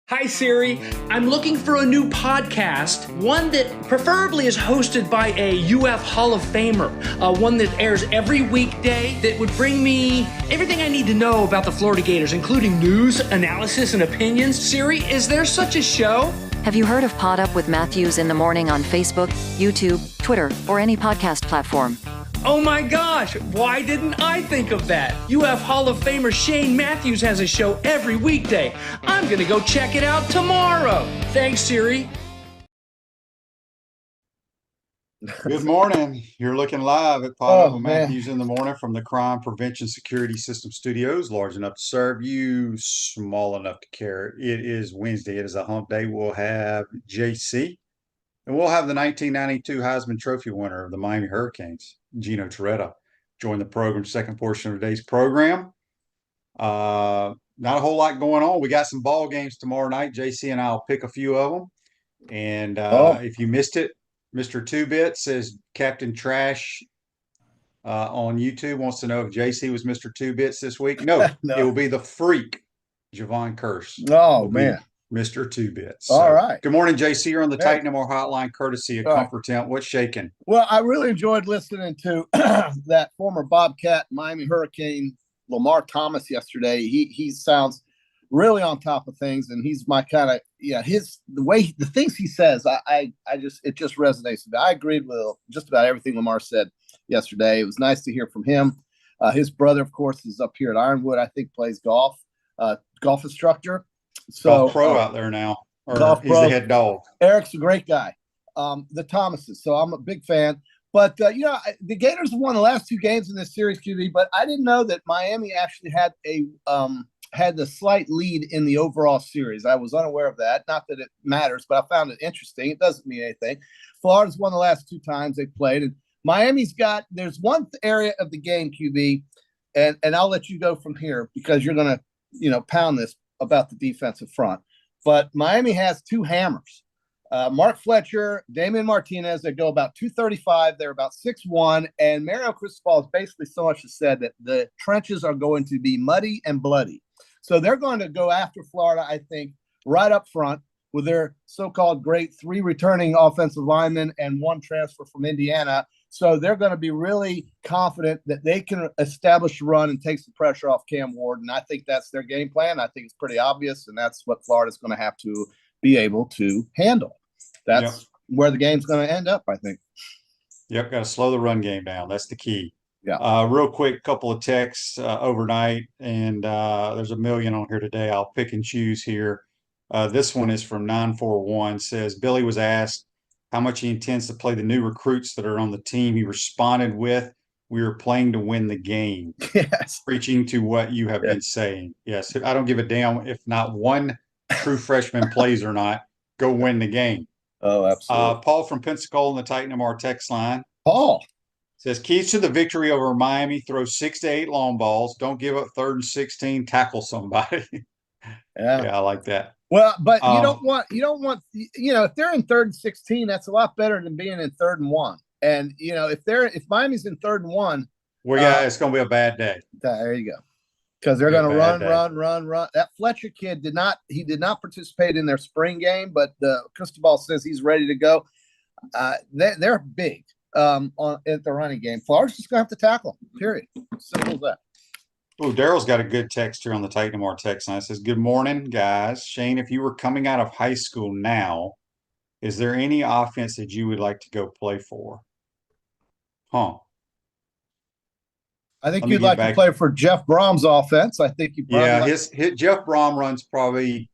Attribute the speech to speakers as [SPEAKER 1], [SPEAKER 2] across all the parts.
[SPEAKER 1] Hi Siri, I'm looking for a new podcast, one that preferably is hosted by a UF Hall of Famer, one that airs every weekday that would bring me everything I need to know about the Florida Gators, including news, analysis, and opinions. Siri, is there such a show?
[SPEAKER 2] Have you heard of PodUp with Matthews in the morning on Facebook, YouTube, Twitter, or any podcast platform?
[SPEAKER 1] Oh my gosh, why didn't I think of that? UF Hall of Famer Shane Matthews has a show every weekday. I'm gonna go check it out tomorrow. Thanks, Siri.
[SPEAKER 3] Good morning. You're looking live at PodUp with Matthews in the morning from the Crime Prevention Security System Studios, large enough to serve you, small enough to care. It is Wednesday. It is a hump day. We'll have JC, and we'll have the 1992 Heisman Trophy winner of the Miami Hurricanes, Gino Toretta, join the program, second portion of today's program. Not a whole lot going on. We got some ball games tomorrow night. JC and I'll pick a few of them. And if you missed it, Mr. Two-Bit says Captain Trash on YouTube wants to know if JC was Mr. Two-Bits this week. No, no. It will be the freak, Javon Curse.
[SPEAKER 4] Oh, man.
[SPEAKER 3] Mr. Two-Bits.
[SPEAKER 4] All right.
[SPEAKER 3] Good morning, JC. You're on the Titan More Hotline, courtesy of Comfort Tent. What's shaking?
[SPEAKER 4] Well, I really enjoyed listening to that former Bobcat Miami Hurricane Lamar Thomas yesterday. He sounds really on top of things, and he's my kind of the things he says. It just resonates with me. I agreed with just about everything Lamar said yesterday. It was nice to hear from him. His brother, of course, is up here at Ironwood. I think plays golf instructor. So
[SPEAKER 3] golf pro out there now. Or he's the head dog.
[SPEAKER 4] Eric's a great guy. The Thomases. So I'm a big fan. But, the Gators won the last two games in this series, QB, but I didn't know that Miami actually had the slight lead in the overall series. I was unaware of that. Not that it matters, but I found it interesting. It doesn't mean anything. Florida's won the last two times they played. And Miami's there's one area of the game, QB, and I'll let you go from here because you're going to, pound this about the defensive front. But Miami has two hammers. Mark Fletcher, Damian Martinez, they go about 235. They're about 6'1". And Mario Cristobal has basically so much as said that the trenches are going to be muddy and bloody. So they're going to go after Florida, I think, right up front with their so-called great three returning offensive linemen and one transfer from Indiana. So they're going to be really confident that they can establish a run and take some pressure off Cam Ward. And I think that's their game plan. I think it's pretty obvious, and that's what Florida's going to have to be able to handle. That's where the game's going to end up, I think.
[SPEAKER 3] Yep, got to slow the run game down. That's the key.
[SPEAKER 4] Yeah.
[SPEAKER 3] Real quick, couple of texts overnight, and there's a million on here today. I'll pick and choose here. This one is from 941, says, Billy was asked how much he intends to play the new recruits that are on the team. He responded with, we are playing to win the game.
[SPEAKER 4] Yes.
[SPEAKER 3] Preaching to what you have been saying. Yes, I don't give a damn if not one true freshman plays or not. Go win the game.
[SPEAKER 4] Oh, absolutely.
[SPEAKER 3] Paul from Pensacola in the Titan MR text line.
[SPEAKER 4] Paul
[SPEAKER 3] says, keys to the victory over Miami, throw 6 to 8 long balls. Don't give up 3rd and 16, tackle somebody. Yeah, I like that.
[SPEAKER 4] Well, but you don't want, if they're in 3rd and 16, that's a lot better than being in 3rd and 1. And, if Miami's in 3rd and 1.
[SPEAKER 3] Well, yeah, it's going to be a bad day.
[SPEAKER 4] There you go. Because they're going to run. That Fletcher kid did not participate in their spring game, but Cristobal says he's ready to go. They're big at the running game. Florida's just going to have to tackle them, period. Simple as that.
[SPEAKER 3] Oh, Daryl's got a good text here on the Titan MR text line. It says, good morning, guys. Shane, if you were coming out of high school now, is there any offense that you would like to go play for?
[SPEAKER 4] I think you'd like to play for Jeff Brom's offense. I think you probably
[SPEAKER 3] his Jeff Brom runs probably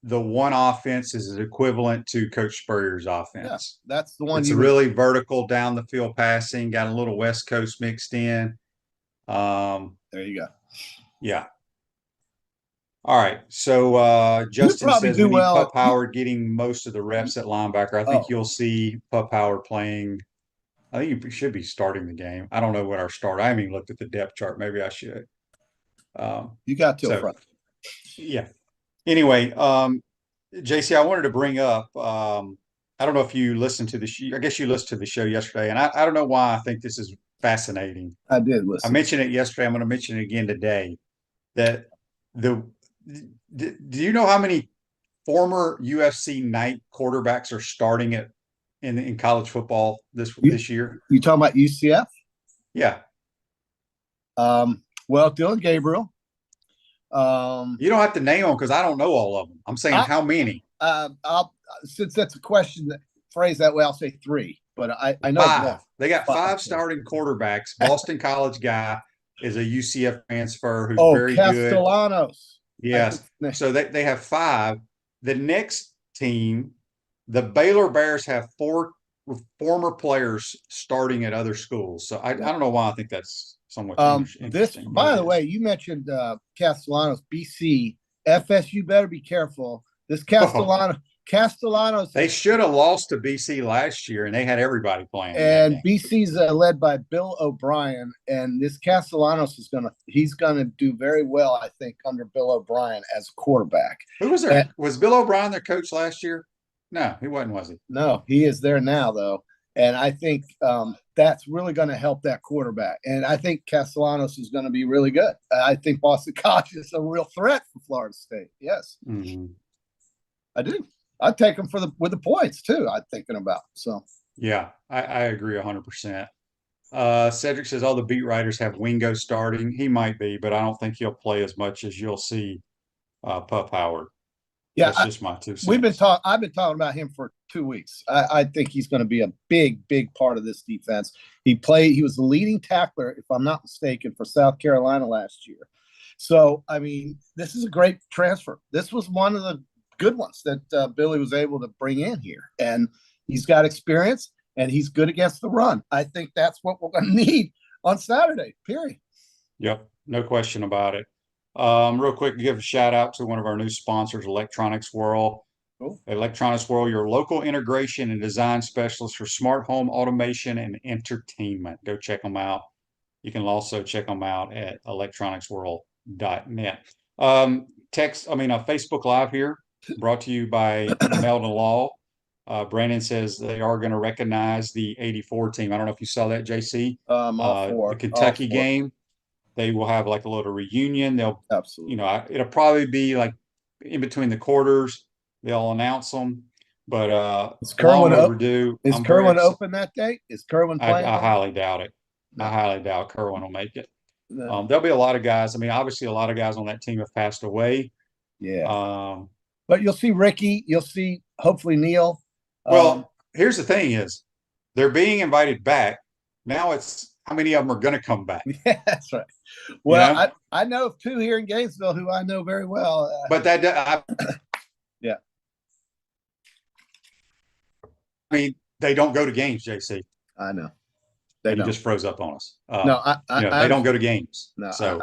[SPEAKER 3] the one offense is equivalent to Coach Spurrier's offense.
[SPEAKER 4] Yeah, that's the one.
[SPEAKER 3] It's really vertical down the field passing, got a little West Coast mixed in.
[SPEAKER 4] There you go.
[SPEAKER 3] Yeah. All right. So Justin says we need Pup Howard getting most of the reps at linebacker. I think you'll see Pup Howard playing. I think he should be starting the game. I don't know what our start. I haven't even looked at the depth chart. Maybe I should.
[SPEAKER 4] You got till front.
[SPEAKER 3] Yeah. Anyway, JC, I wanted to bring up. I don't know if you listened to the show. I guess you listened to the show yesterday, and I don't know why I think this is fascinating.
[SPEAKER 4] I did listen.
[SPEAKER 3] I mentioned it yesterday. I'm going to mention it again today. That do you know how many former UFC night quarterbacks are starting in college football this year.
[SPEAKER 4] You talking about UCF?
[SPEAKER 3] Yeah.
[SPEAKER 4] Well, Dylan Gabriel.
[SPEAKER 3] You don't have to name them because I don't know all of them. I'm saying how many.
[SPEAKER 4] Since that's a question that phrased that way, I'll say 3. But I know
[SPEAKER 3] 5. They got 5 starting quarterbacks. Boston College guy is a UCF transfer who's very
[SPEAKER 4] Castellanos.
[SPEAKER 3] Good. Yes. So they have 5. The next team, the Baylor Bears, have 4 former players starting at other schools. So I don't know why I think that's somewhat interesting.
[SPEAKER 4] By the way, you mentioned Castellanos, BC. FSU better be careful. This Castellanos.
[SPEAKER 3] They should have lost to BC last year, and they had everybody playing.
[SPEAKER 4] And BC's led by Bill O'Brien, and this Castellanos he's gonna do very well, I think, under Bill O'Brien as quarterback.
[SPEAKER 3] Who was there? Was Bill O'Brien their coach last year? No, he wasn't, was he?
[SPEAKER 4] No, he is there now, though. And I think that's really going to help that quarterback. And I think Castellanos is going to be really good. I think Boston College is a real threat for Florida State. Yes.
[SPEAKER 3] Mm-hmm.
[SPEAKER 4] I do. I'd take them with the points, too, I'm thinking about. So.
[SPEAKER 3] Yeah, I agree 100%. Cedric says all the beat writers have Wingo starting. He might be, but I don't think he'll play as much as you'll see Pup Howard.
[SPEAKER 4] Yeah,
[SPEAKER 3] that's just my 2 cents.
[SPEAKER 4] I've been talking about him for 2 weeks. I think he's going to be a big part of this defense. He was the leading tackler, if I'm not mistaken, for South Carolina last year. So, I mean, this is a great transfer. This was one of the good ones that Billy was able to bring in here. And he's got experience, and he's good against the run. I think that's what we're going to need on Saturday, period.
[SPEAKER 3] Yep, no question about it. Real quick, give a shout out to one of our new sponsors, Electronics World. Cool. Electronics World, your local integration and design specialist for smart home automation and entertainment. Go check them out. You can also check them out at electronicsworld.net. Facebook Live here, brought to you by Meldon Law. Brandon says they are going to recognize the 84 team. I don't know if you saw that, JC.
[SPEAKER 4] All for
[SPEAKER 3] the Kentucky game. They will have like a little reunion. They'll
[SPEAKER 4] absolutely,
[SPEAKER 3] it'll probably be like in between the quarters. They'll announce them, but
[SPEAKER 4] is Kerwin
[SPEAKER 3] overdue.
[SPEAKER 4] Is Kerwin open that day? Is Kerwin playing?
[SPEAKER 3] I highly doubt it. No. I highly doubt Kerwin will make it. No. There'll be a lot of guys. I mean, obviously, a lot of guys on that team have passed away.
[SPEAKER 4] Yeah. But you'll see Ricky. You'll see hopefully Neil.
[SPEAKER 3] Well, here's the thing: is they're being invited back. Now it's how many of them are going to come back?
[SPEAKER 4] Yeah, that's right. Well, I know of 2 here in Gainesville who I know very well.
[SPEAKER 3] But
[SPEAKER 4] yeah.
[SPEAKER 3] I mean, they don't go to games, JC.
[SPEAKER 4] I know.
[SPEAKER 3] You just froze up on us.
[SPEAKER 4] No,
[SPEAKER 3] they don't go to games.
[SPEAKER 4] No,
[SPEAKER 3] so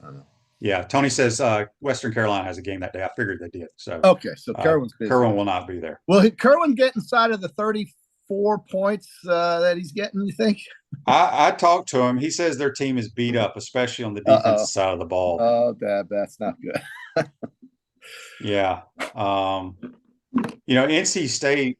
[SPEAKER 4] I know.
[SPEAKER 3] Yeah, Tony says Western Carolina has a game that day. I figured they did. So
[SPEAKER 4] okay, so Kerwin
[SPEAKER 3] will not be there.
[SPEAKER 4] Will Kerwin get inside of the 34 points that he's getting, you think?
[SPEAKER 3] I talked to him. He says their team is beat up, especially on the defensive side of the ball.
[SPEAKER 4] Oh, that's not good.
[SPEAKER 3] Yeah. NC State,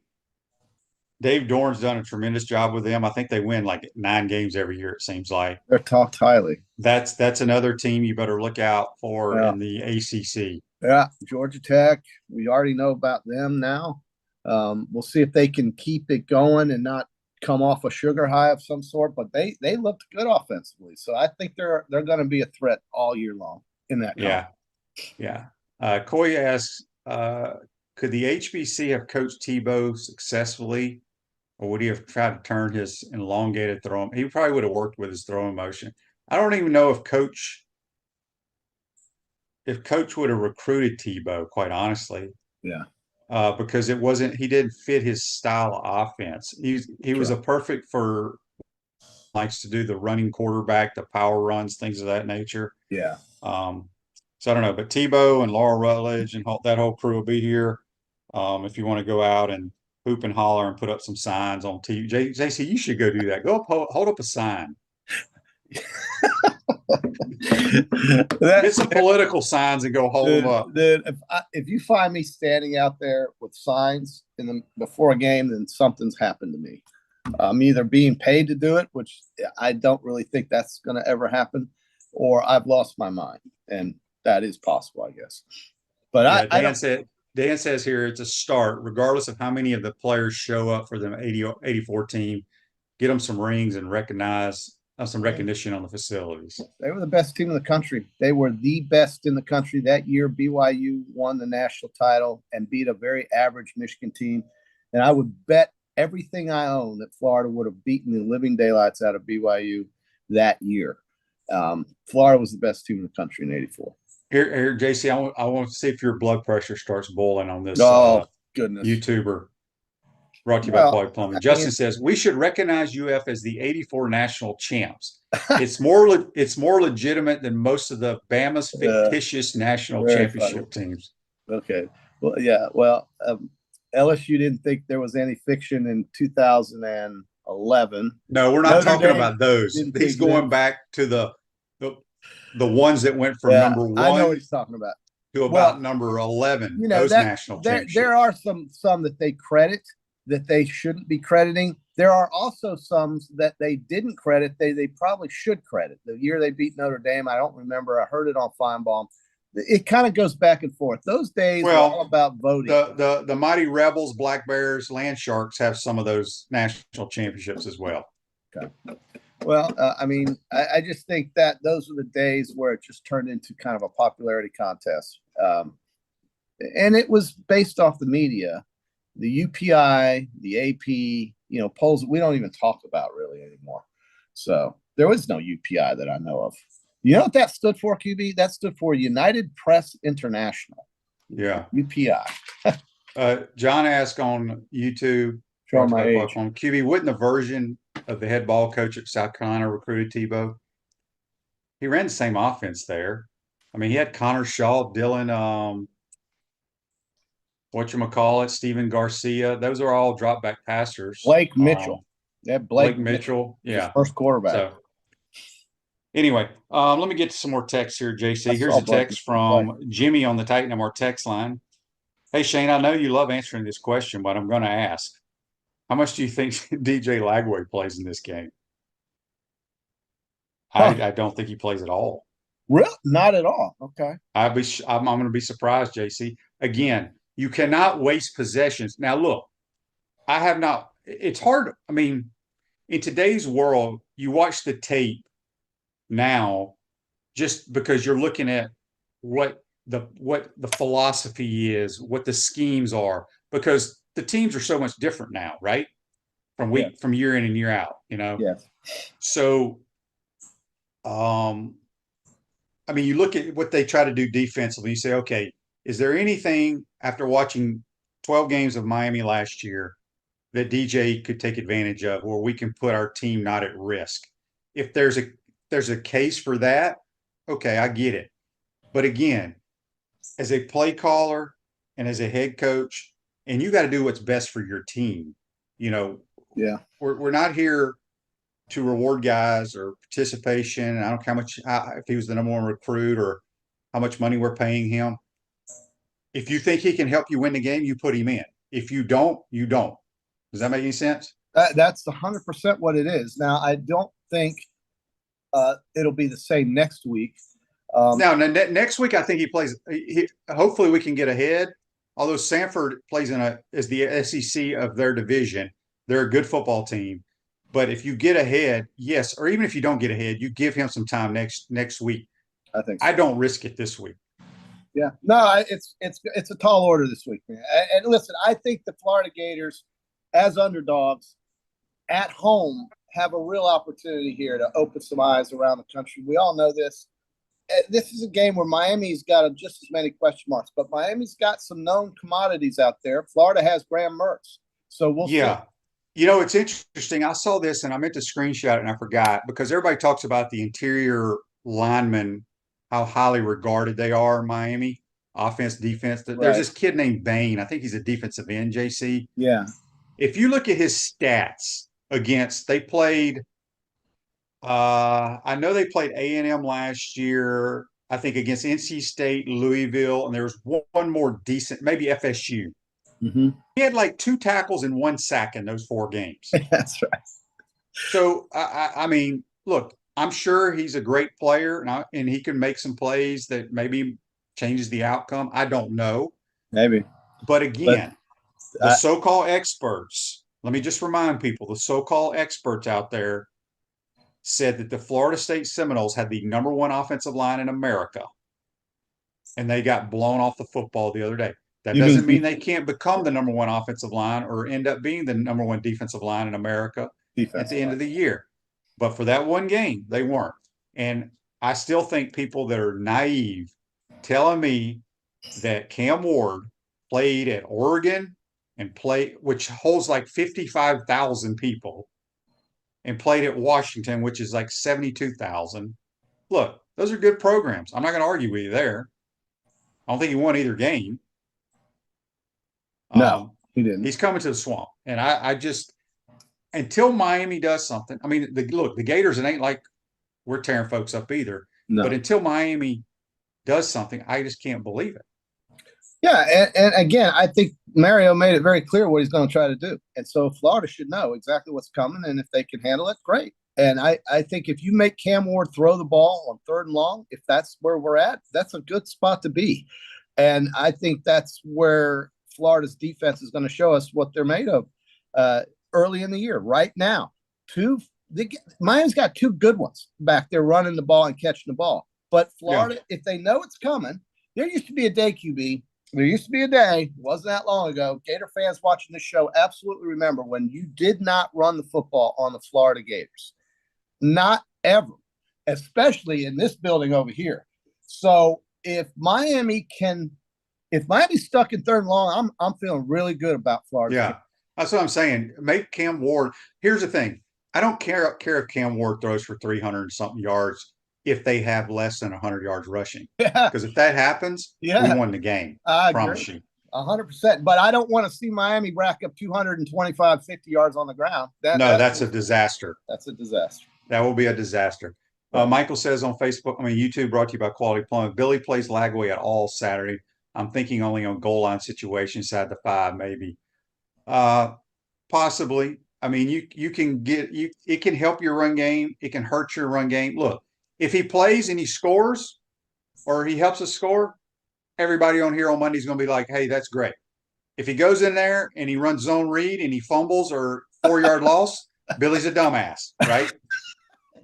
[SPEAKER 3] Dave Dorn's done a tremendous job with them. I think they win like 9 games every year, it seems like.
[SPEAKER 4] They're talked highly.
[SPEAKER 3] That's another team you better look out for in the ACC.
[SPEAKER 4] Yeah, Georgia Tech. We already know about them now. We'll see if they can keep it going and not come off a sugar high of some sort, but they looked good offensively. So I think they're going to be a threat all year long in that.
[SPEAKER 3] Yeah. Coy asks, could the HBC have coached Tebow successfully, or would he have tried to turn his elongated throw? He probably would have worked with his throwing motion. I don't even know if Coach would have recruited Tebow, quite honestly.
[SPEAKER 4] Yeah.
[SPEAKER 3] Because he didn't fit his style of offense. He was a perfect for likes to do the running quarterback, the power runs, things of that nature.
[SPEAKER 4] Yeah.
[SPEAKER 3] So I don't know, but Tebow and Laura Rutledge and that whole crew will be here. If you want to go out and hoop and holler and put up some signs on TV, JC, you should go do that. Go up, hold up a sign. Get some political signs and go hold them up.
[SPEAKER 4] If you find me standing out there with signs before a game, then something's happened to me. I'm either being paid to do it, which I don't really think that's going to ever happen, or I've lost my mind, and that is possible, I guess. But
[SPEAKER 3] Dan said Dan says here it's a start, regardless of how many of the players show up for the 84 team. Get them some rings and some recognition on the facilities.
[SPEAKER 4] They were the best team in the country. They were the best in the country that year. BYU won the national title and beat a very average Michigan team. And I would bet everything I own that Florida would have beaten the living daylights out of BYU that year. Florida was the best team in the country in '84.
[SPEAKER 3] Here, JC, I want to see if your blood pressure starts boiling on this.
[SPEAKER 4] Goodness.
[SPEAKER 3] YouTuber. Brought to you by PodUp Plumbing. Justin says we should recognize UF as the '84 national champs. It's more legitimate than most of the Bama's fictitious national championship teams.
[SPEAKER 4] Okay. Well, yeah. Well, LSU didn't think there was any fiction in 2011.
[SPEAKER 3] No, we're not talking about those. He's going back to the ones that went from number 1.
[SPEAKER 4] I know what he's talking about.
[SPEAKER 3] To about number 11. Those national championships.
[SPEAKER 4] There are some that they credit that they shouldn't be crediting. There are also some that they didn't credit. They probably should credit. The year they beat Notre Dame, I don't remember. I heard it on Feinbaum. It kind of goes back and forth. Those days are all about voting.
[SPEAKER 3] The Mighty Rebels, Black Bears, Land Sharks have some of those national championships as well.
[SPEAKER 4] Okay. Well, I mean, I just think that those were the days where it just turned into kind of a popularity contest. And it was based off the media. The UPI, the AP, polls we don't even talk about really anymore. So there was no UPI that I know of. You know what that stood for, QB? That stood for United Press International.
[SPEAKER 3] Yeah.
[SPEAKER 4] UPI.
[SPEAKER 3] John asked on YouTube,
[SPEAKER 4] on
[SPEAKER 3] QB, wouldn't the version of the head ball coach at South Carolina recruited Tebow? He ran the same offense there. I mean, he had Connor Shaw, Dylan, Stephen Garcia. Those are all drop back passers.
[SPEAKER 4] Blake Mitchell.
[SPEAKER 3] Blake Mitchell. Yeah.
[SPEAKER 4] First quarterback.
[SPEAKER 3] So, anyway, let me get to some more texts here, JC. Here's a text from Jimmy on the Titan MR text line. Hey, Shane, I know you love answering this question, but I'm going to ask. How much do you think DJ Lagway plays in this game? I don't think he plays at all.
[SPEAKER 4] Really? Not at all. Okay.
[SPEAKER 3] I'm going to be surprised, JC. Again, you cannot waste possessions. Now, look, it's hard. I mean, in today's world, you watch the tape now just because you're looking at what the philosophy is, what the schemes are, because the teams are so much different now, right? From year in and year out,
[SPEAKER 4] Yes.
[SPEAKER 3] So, I mean, you look at what they try to do defensively, you say, okay, is there anything after watching 12 games of Miami last year that DJ could take advantage of where we can put our team not at risk? If there's a case for that, okay, I get it. But again, as a play caller and as a head coach, and you got to do what's best for your team.
[SPEAKER 4] Yeah.
[SPEAKER 3] We're not here to reward guys or participation. I don't care how much, if he was the number 1 recruit or how much money we're paying him. If you think he can help you win the game, you put him in. If you don't, you don't. Does that make any sense?
[SPEAKER 4] That's 100% what it is. Now, I don't think it'll be the same next week.
[SPEAKER 3] Next week, I think he plays. Hopefully, we can get ahead. Although Sanford plays as the SEC of their division, they're a good football team. But if you get ahead, yes, or even if you don't get ahead, you give him some time next week.
[SPEAKER 4] I think so.
[SPEAKER 3] I don't risk it this week.
[SPEAKER 4] Yeah, no, it's a tall order this week, man. And listen, I think the Florida Gators, as underdogs at home, have a real opportunity here to open some eyes around the country. We all know this. This is a game where Miami's got just as many question marks, but Miami's got some known commodities out there. Florida has Graham Mertz, so we'll see.
[SPEAKER 3] It's interesting. I saw this and I meant to screenshot it and I forgot because everybody talks about the interior linemen, how highly regarded they are in Miami, offense, defense. There's this kid named Bain. I think he's a defensive end, JC.
[SPEAKER 4] Yeah.
[SPEAKER 3] If you look at his stats they played I know they played A&M last year, I think against NC State, Louisville, and there was one more decent, maybe FSU.
[SPEAKER 4] Mm-hmm.
[SPEAKER 3] He had like 2 tackles and 1 sack in those 4 games.
[SPEAKER 4] That's right.
[SPEAKER 3] So, I mean, look, I'm sure he's a great player, and he can make some plays that maybe changes the outcome. I don't know.
[SPEAKER 4] Maybe.
[SPEAKER 3] But again, the so-called experts, let me just remind people, the so-called experts out there said that the Florida State Seminoles had the number one offensive line in America, and they got blown off the football the other day. That doesn't mean they can't become the number one offensive line or end up being the number one defensive line in America at the end of the year. But for that one game, they weren't. And I still think people that are naive telling me that Cam Ward played at Oregon and which holds like 55,000 people, and played at Washington, which is like 72,000. Look, those are good programs. I'm not going to argue with you there. I don't think he won either game.
[SPEAKER 4] No, he didn't.
[SPEAKER 3] He's coming to the Swamp. And I just, until Miami does something, I mean, the Gators, it ain't like we're tearing folks up either. No. But until Miami does something, I just can't believe it.
[SPEAKER 4] Yeah, and again, I think Mario made it very clear what he's going to try to do. And so Florida should know exactly what's coming, and if they can handle it, great. And I think if you make Cam Ward throw the ball on 3rd and long, if that's where we're at, that's a good spot to be. And I think that's where Florida's defense is going to show us what they're made of early in the year. Right now, Miami's got 2 good ones back there running the ball and catching the ball. But Florida, if they know it's coming, there used to be a day, QB. There used to be a day, wasn't that long ago, Gator fans watching this show absolutely remember when you did not run the football on the Florida Gators. Not ever, especially in this building over here. So if Miami's stuck in 3rd and long, I'm feeling really good about Florida.
[SPEAKER 3] Yeah, that's what I'm saying. Make Cam Ward. Here's the thing. I don't care if Cam Ward throws for 300 and something yards if they have less than 100 yards rushing. Yeah. Because if that happens, we won the game. I promise you.
[SPEAKER 4] 100%. But I don't want to see Miami rack up 225, 50 yards on the ground.
[SPEAKER 3] That's a disaster.
[SPEAKER 4] That's a disaster.
[SPEAKER 3] That will be a disaster. Michael says on Facebook, YouTube brought to you by Quality Plumbing. Billy plays Lagway at all Saturday. I'm thinking only on goal line situations, side to 5, maybe. Possibly. I mean, you can it can help your run game. It can hurt your run game. Look, if he plays and he scores or he helps us score, everybody on here on Monday is going to be like, hey, that's great. If he goes in there and he runs zone read and he fumbles or 4-yard loss, Billy's a dumbass, right?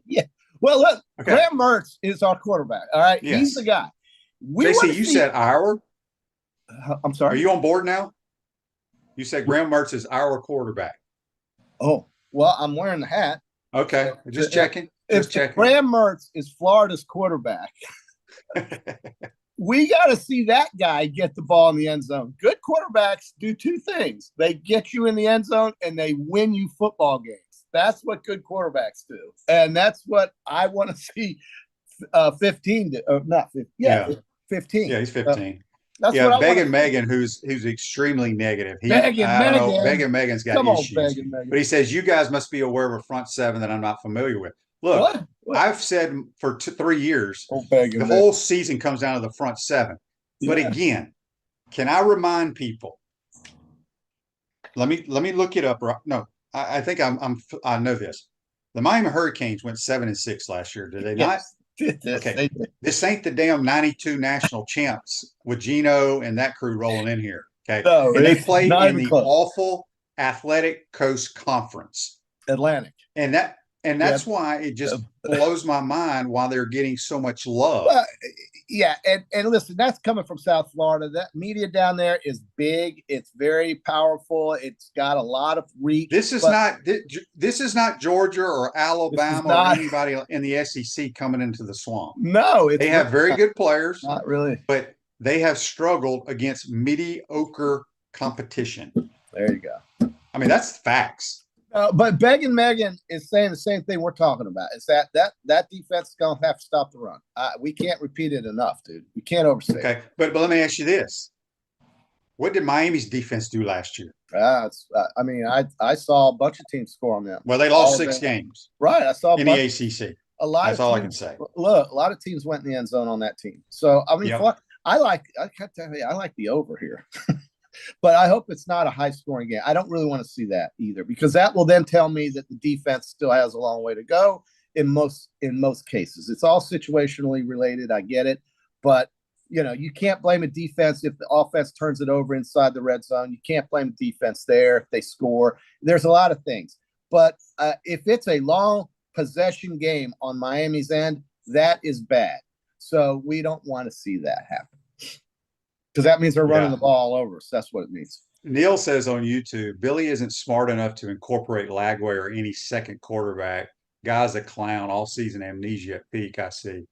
[SPEAKER 4] Yeah. Well, look, okay. Graham Mertz is our quarterback. All right. Yes. He's the guy.
[SPEAKER 3] JC, you said our?
[SPEAKER 4] I'm sorry.
[SPEAKER 3] Are you on board now? You said Graham Mertz is our quarterback.
[SPEAKER 4] Oh, well, I'm wearing the hat.
[SPEAKER 3] Okay. Just checking.
[SPEAKER 4] If Graham Mertz is Florida's quarterback, we got to see that guy get the ball in the end zone. Good quarterbacks do 2 things. They get you in the end zone and they win you football games. That's what good quarterbacks do. And that's what I want to see 15 do. Not 15. Yeah, 15.
[SPEAKER 3] Yeah, he's 15. That's what Megan, who's extremely negative. Megan's got issues. But he says, you guys must be aware of a front 7 that I'm not familiar with. Look, what? I've said for 3 years, the whole season comes down to the front 7. Yeah. But again, can I remind people? Let me look it up. No, I think I know this. The Miami Hurricanes went 7-6 last year. Did they not? Okay. This ain't the damn 92 national champs with Geno and that crew rolling in here. Okay. No, and they played in the awful Athletic Coast Conference.
[SPEAKER 4] Atlantic.
[SPEAKER 3] And that's why it just blows my mind why they're getting so much love.
[SPEAKER 4] Yeah, and listen, that's coming from South Florida. That media down there is big. It's very powerful. It's got a lot of reach.
[SPEAKER 3] This is not Georgia or Alabama or anybody in the SEC coming into the Swamp.
[SPEAKER 4] No,
[SPEAKER 3] they have very good players.
[SPEAKER 4] Not really,
[SPEAKER 3] but they have struggled against mediocre competition.
[SPEAKER 4] There you go.
[SPEAKER 3] I mean, that's facts.
[SPEAKER 4] But Begging Megan is saying the same thing we're talking about. Is that defense is going to have to stop the run. We can't repeat it enough, dude. We can't overstate.
[SPEAKER 3] Okay, but let me ask you this: what did Miami's defense do last year?
[SPEAKER 4] I saw a bunch of teams score on them.
[SPEAKER 3] Well, they lost 6 games.
[SPEAKER 4] Right, I saw
[SPEAKER 3] in the ACC.
[SPEAKER 4] That's
[SPEAKER 3] all I can say.
[SPEAKER 4] Look, a lot of teams went in the end zone on that team. So I mean, I like the over here. But I hope it's not a high-scoring game. I don't really want to see that either, because that will then tell me that the defense still has a long way to go in most cases. It's all situationally related. I get it. But you can't blame a defense if the offense turns it over inside the red zone. You can't blame the defense there if they score. There's a lot of things. But if it's a long possession game on Miami's end, that is bad. So we don't want to see that happen. Because that means they're running the ball all over us. That's what it means.
[SPEAKER 3] Neil says on YouTube, Billy isn't smart enough to incorporate Lagway or any second quarterback. Guy's a clown. All season amnesia at peak, I see.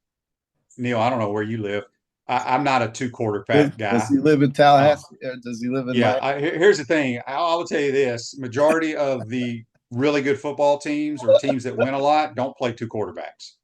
[SPEAKER 3] Neil, I don't know where you live. I'm not a two-quarterback guy.
[SPEAKER 4] Does he live in Tallahassee? Does he live in
[SPEAKER 3] here's the thing. I will tell you this. Majority of the really good football teams or teams that win a lot don't play two quarterbacks.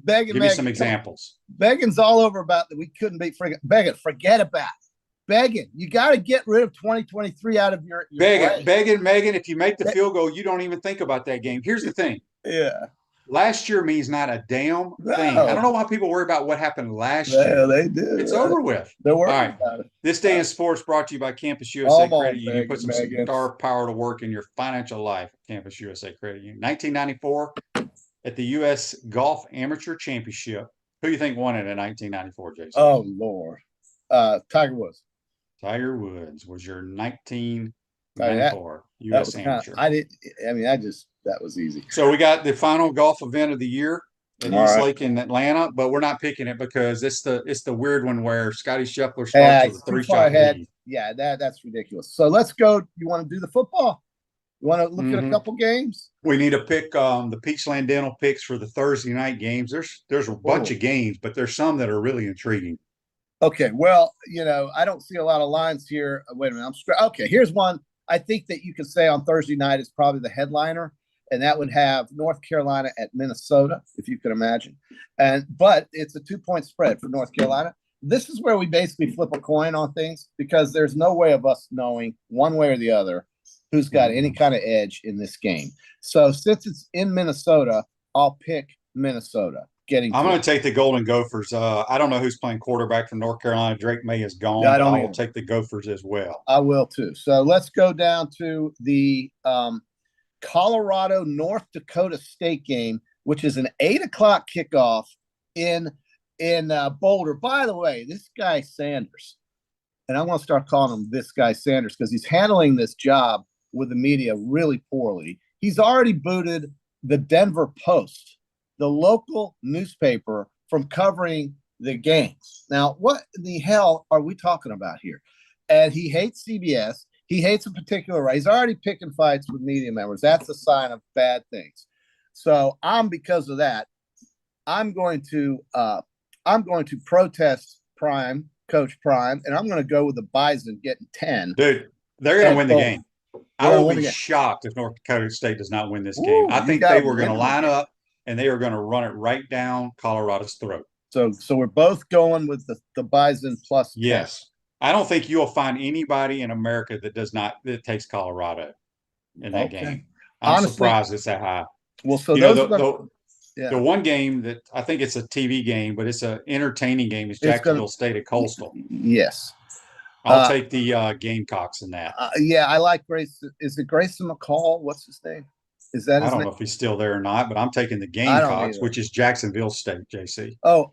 [SPEAKER 3] Give me some examples.
[SPEAKER 4] Begging's all over about that we couldn't beat Begging. Forget about it. Begging. You got to get rid of 2023 out of your
[SPEAKER 3] Begging, Megan, if you make the field goal, you don't even think about that game. Here's the thing.
[SPEAKER 4] Yeah.
[SPEAKER 3] Last year means not a damn thing. I don't know why people worry about what happened last year.
[SPEAKER 4] They do.
[SPEAKER 3] It's over with.
[SPEAKER 4] They're worried about it.
[SPEAKER 3] This Day in Sports brought to you by Campus USA Credit Union. Put some star power to work in your financial life. Campus USA Credit Union. 1994 at the U.S. Golf Amateur Championship. Who do you think won it in 1994, Jason?
[SPEAKER 4] Oh, Lord. Tiger Woods.
[SPEAKER 3] Tiger Woods was your 1994 U.S. Amateur.
[SPEAKER 4] That was easy.
[SPEAKER 3] So we got the final golf event of the year at East Lake in Atlanta, but we're not picking it because it's the weird one where Scotty Scheffler starts with a 3-shot lead.
[SPEAKER 4] Yeah, that's ridiculous. So let's go. You want to do the football? You want to look at a couple games?
[SPEAKER 3] We need to pick the Peachland Dental picks for the Thursday night games. There's a bunch of games, but there's some that are really intriguing.
[SPEAKER 4] Okay, well, I don't see a lot of lines here. Wait a minute. Okay, here's one I think that you could say on Thursday night is probably the headliner. And that would have North Carolina at Minnesota, if you can imagine. But it's a 2-point spread for North Carolina. This is where we basically flip a coin on things because there's no way of us knowing one way or the other who's got any kind of edge in this game. So since it's in Minnesota, I'll pick Minnesota. I'm
[SPEAKER 3] going to take the Golden Gophers. I don't know who's playing quarterback from North Carolina. Drake May is gone.
[SPEAKER 4] I
[SPEAKER 3] will take the Gophers as well.
[SPEAKER 4] I will too. So let's go down to the Colorado North Dakota State game, which is an 8:00 kickoff in Boulder. By the way, this guy Sanders, and I'm going to start calling him this guy Sanders because he's handling this job with the media really poorly. He's already booted the Denver Post, the local newspaper, from covering the games. Now, what in the hell are we talking about here? And he hates CBS. He hates a particular right. He's already picking fights with media members. That's a sign of bad things. So because of that, I'm going to protest Coach Prime, and I'm going to go with the Bison getting 10.
[SPEAKER 3] Dude, they're going to win the game. I will be shocked if North Dakota State does not win this game. I think they were going to line up, and they are going to run it right down Colorado's throat.
[SPEAKER 4] So we're both going with the Bison plus 10.
[SPEAKER 3] Yes. I don't think you'll find anybody in America that takes Colorado in that game. I'm surprised it's that high.
[SPEAKER 4] Well, so
[SPEAKER 3] the one game that I think it's a TV game, but it's an entertaining game is Jacksonville State at Coastal.
[SPEAKER 4] Yes.
[SPEAKER 3] I'll take the Gamecocks in that.
[SPEAKER 4] I like Grace. Is it Grayson McCall? What's his name? Is that his name?
[SPEAKER 3] I don't know if he's still there or not, but I'm taking the Gamecocks, which is Jacksonville State, JC.
[SPEAKER 4] Oh,